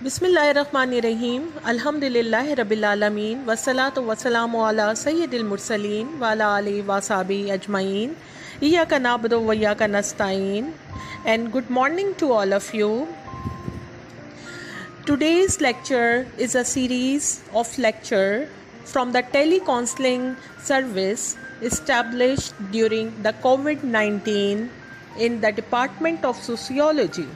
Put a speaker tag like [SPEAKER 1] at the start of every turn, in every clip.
[SPEAKER 1] बिस्मिल्लाहिर्रहमानिर्रहीम अल्हम्दुलिल्लाहि रब्बिल आलमीन वस्सलातु वस्सलामु अला सय्यिदिल मुरसलीन व अला आलिहि व सहबिहि अजमईन इय्याका नअबुदु व इय्याका नस्तईन. And good morning to all of you. Today's lecture is a series of lecture from the telecounseling service established during the COVID-19 in the Department of Sociology.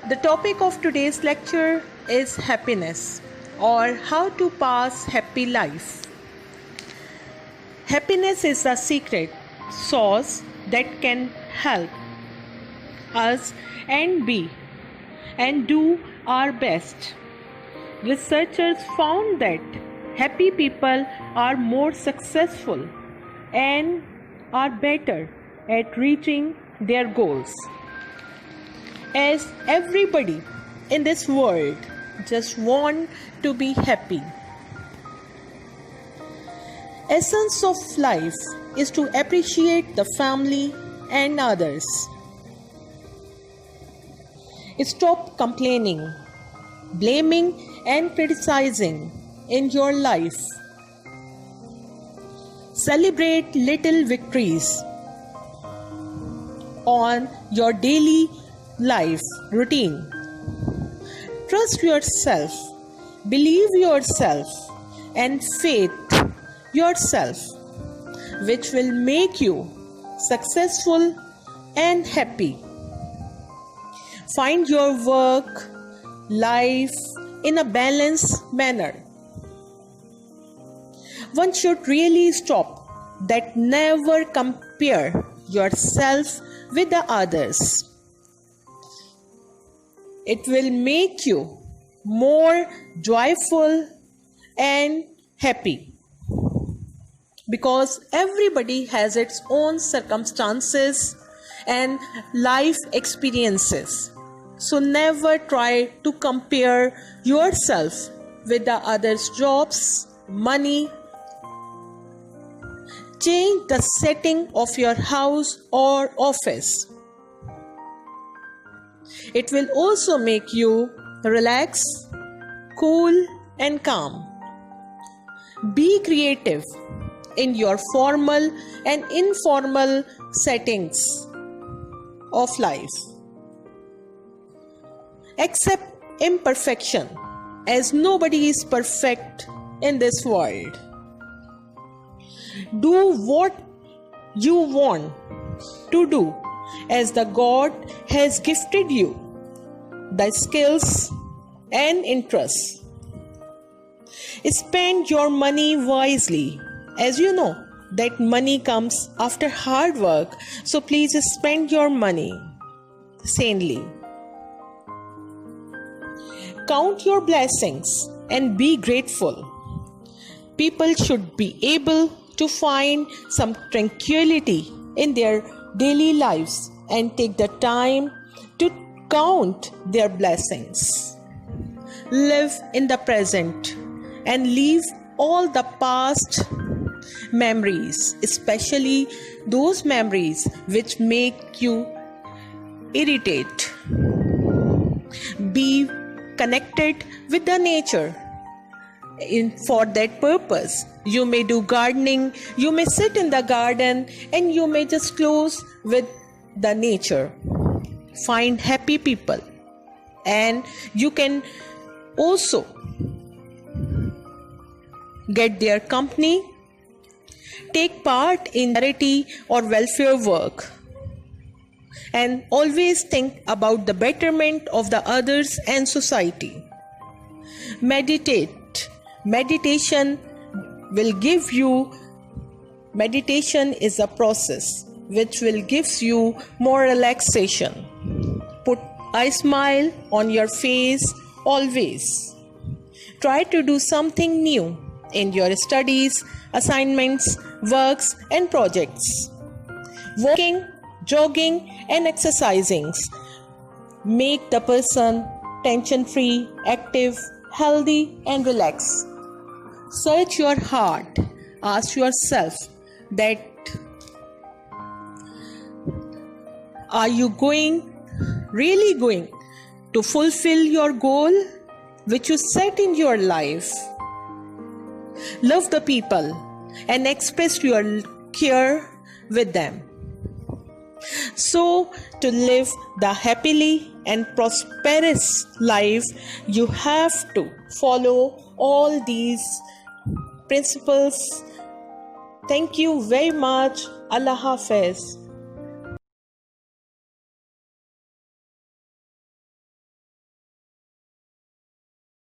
[SPEAKER 1] The topic of today's lecture is happiness, or how to pass happy life. Happiness is a secret sauce that can help us and do our best. Researchers found that happy people are more successful and are better at reaching their goals. As everybody in this world just want to be happy. Essence of life is to appreciate the family and others. Stop complaining, blaming and criticizing in your life. Celebrate little victories on your daily life routine. Trust yourself, believe yourself and faith yourself, which will make you successful and happy. Find your work life in a balanced manner. One should really stop that. Never compare yourself with the others. It will make you more joyful and happy, because everybody has its own circumstances and life experiences. So never try to compare yourself with the others' jobs, money. Change the setting of your house or office. It will also make you relax, cool and calm. Be creative in your formal and informal settings of life. Accept imperfection, as nobody is perfect in this world. Do what you want to do, as the God has gifted you the skills and interests. Spend your money wisely, as you know that money comes after hard work, so please spend your money sanely. Count your blessings and be grateful. People should be able to find some tranquility in their daily lives and take the time to count their blessings. Live in the present and leave all the past memories, especially those memories which make you irritate. Be connected with the nature. For that purpose, you may do gardening, you may sit in the garden, and you may just close with the nature. Find happy people, and you can also get their company. Take part in charity or welfare work, and always think about the betterment of the others and society. Meditate. Meditation is a process which will give you more relaxation. Put a smile on your face always. Try to do something new in your studies, assignments, works and projects. Walking, jogging and exercising make the person tension-free, active, healthy and relaxed. Search your heart. Ask yourself that, are you really going to fulfill your goal which you set in your life. Love the people and express your care with them. So, to live the happily and prosperous life, you have to follow all these principles. Thank you very much. Allah Hafiz.